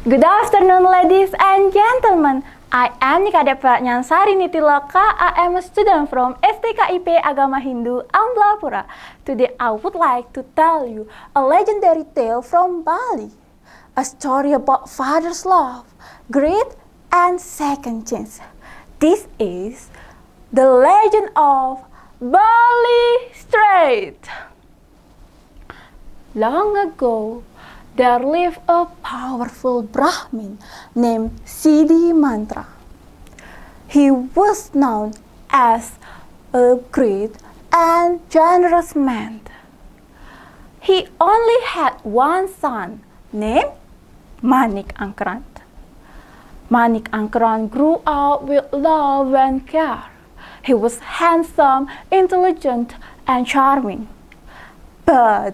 Good afternoon, ladies and gentlemen. I am Kadek Pradnyan Sari I am a student from STKIP AGAMA Hindu AMLAPURA. Today I would like to tell you a legendary tale from Bali. A story about father's love, greed, and second chance. This is the legend of Bali Strait. Long ago, there lived a powerful Brahmin named Siddhi Mantra. He was known as a great and generous man. He only had one son named Manik Angkrant. Manik Angkrant grew up with love and care. He was handsome, intelligent, and charming. But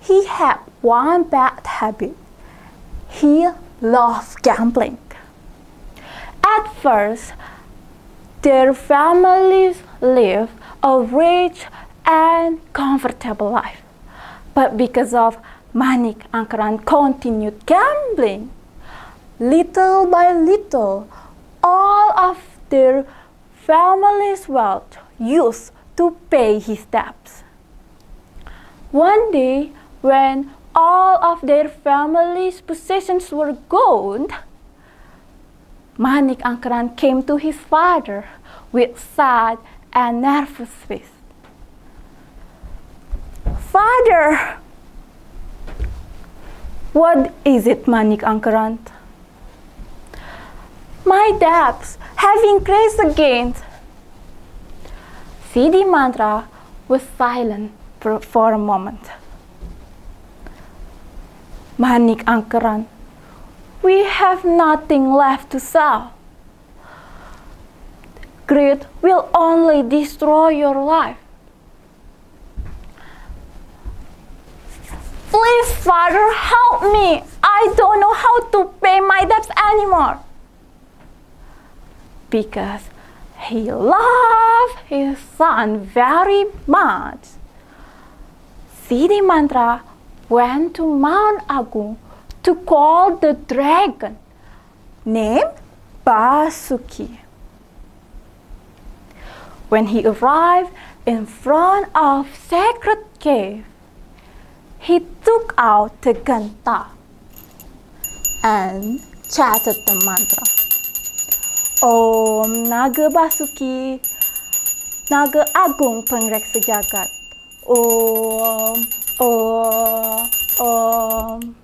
he had one bad habit. He loved gambling. At first, their families lived a rich and comfortable life. But because of Manik Angkrant continued gambling, little by little, all of their family's wealth used to pay his debts. One day, when all of their family's possessions were gone, Manik Angkrant came to his father with sad and nervous face. "Father!" "What is it, Manik Angkrant?" "My debts have increased again." Siddhi Mantra was silent for a moment. "Manik Angkrant, we have nothing left to sell. Greed will only destroy your life. Please, Father, help me. I don't know how to pay my debts anymore." Because he loved his son very much, Siddhi Mantra went to Mount Agung to call the dragon named Basuki. When he arrived in front of sacred cave, he took out the ganta and chanted the mantra. Om Naga Basuki, Naga Agung Pengreksa Jagat. Om, Om, Om.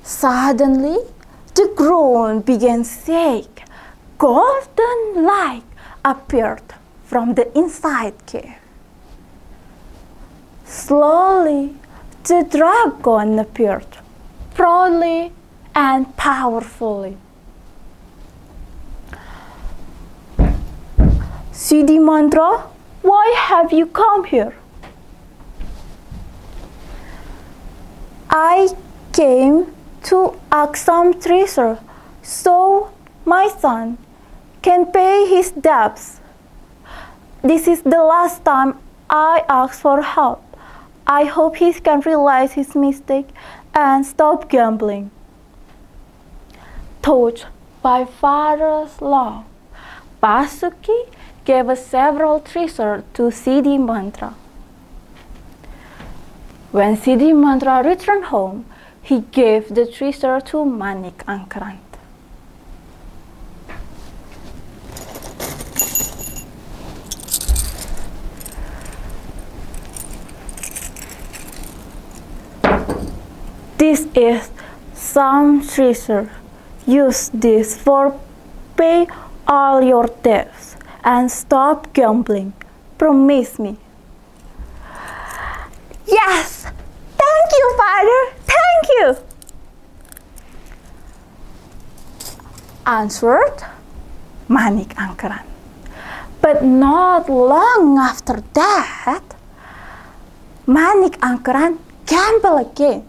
Suddenly, the ground began to shake. Golden light appeared from the inside cave. Slowly, the dragon appeared, proudly and powerfully. "Siddhi Mantra, why have you come here?" "I came to ask some treasure so my son can pay his debts. This is the last time I ask for help. I hope he can realize his mistake and stop gambling." Touched by father's love, Basuki gave several treasures to Siddhi Mantra. When Siddhi Mantra returned home, he gave the treasure to Manik Angkrant. "This is some treasure. Use this for pay all your debts and stop gambling. Promise me." "Yes! Thank you, Father! Thank you!" answered Manik Angkrant. But not long after that, Manik Angkrant gambled again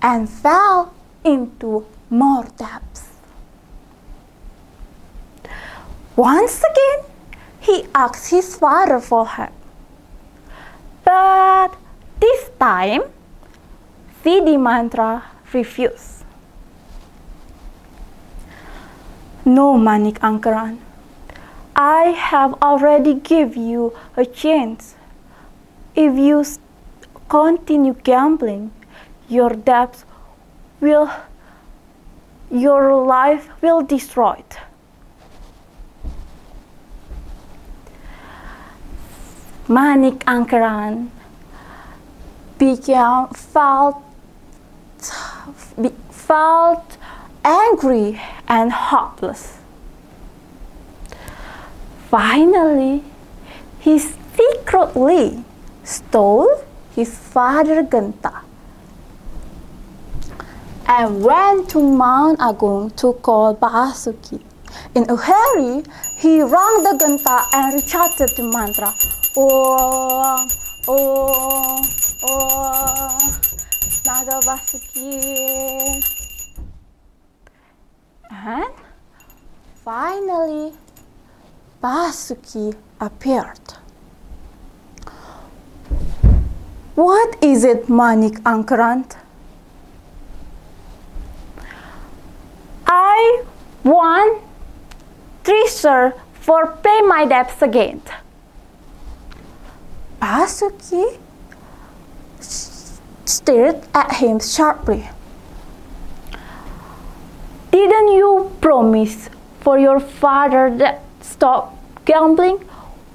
and fell into more debts. Once again, he asked his father for help. But this time, Siddhi mantra refused. No, Manik Angkaran, I have already given you a chance. If you continue gambling, your life will be destroyed. Manik Angkaran felt angry and hopeless. Finally, he secretly stole his father's genta and went to Mount Agung to call Basuki. In a hurry, he rang the genta and recited the mantra, Om, Om, Om, Naga Basuki. And finally, Basuki appeared. What is it, Manik Angkaran? I want treasure for pay my debts again. Basuki stared at him sharply. Didn't you promise for your father that stop gambling?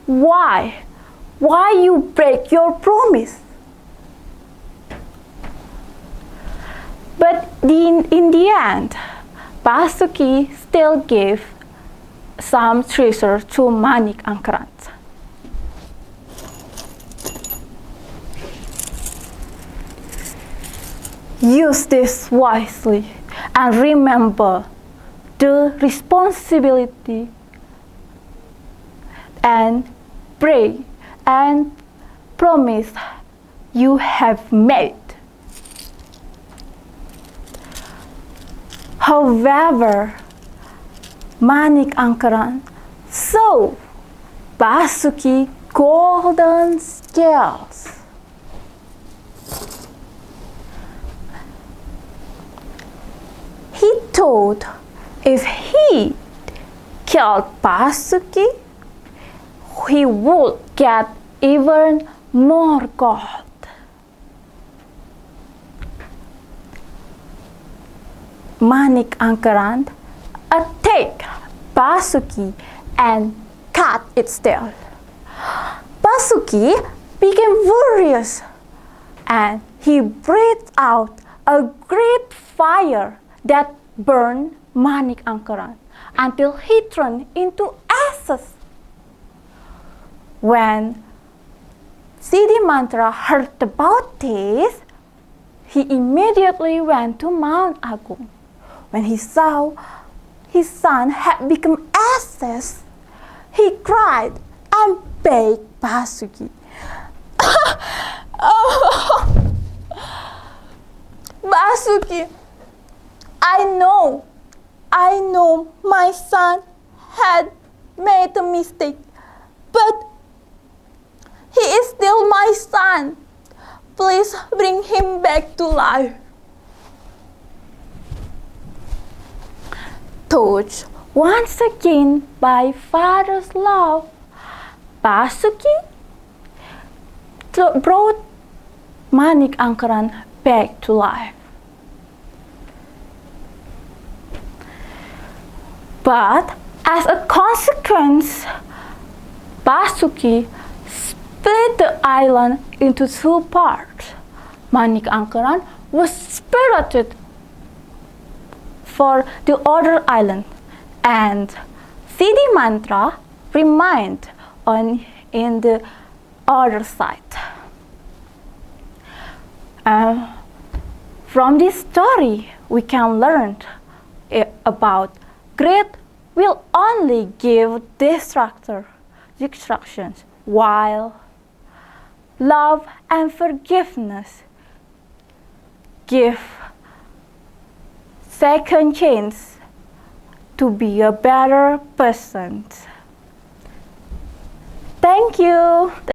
Why? Why you break your promise? But in the end, Basuki still gave some treasure to Manik Angkaran. Use this wisely and remember the responsibility and pray and promise you have made. However, Manik Angkaran saw Basuki golden scales. He thought if he killed Basuki, he would get even more gold. Manik Angkaran attacked Basuki and cut its tail. Basuki became furious and he breathed out a great fire that burned Manik Angkaran until he turned into ashes. When Siddhi Mantra heard about this, he immediately went to Mount Agung. When he saw his son had become ashes, he cried and begged Basuki. Basuki, I know my son had made a mistake, but he is still my son. Please bring him back to life. Touched once again by father's love, Basuki brought Manik Angkaran back to life. But as a consequence, Basuki split the island into two parts. Manik Angkaran was spirited for the other island, and Siddhi Mantra remained in the other side. From this story, we can learn about greed will only give distractions, while love and forgiveness give second chance to be a better person. Thank you.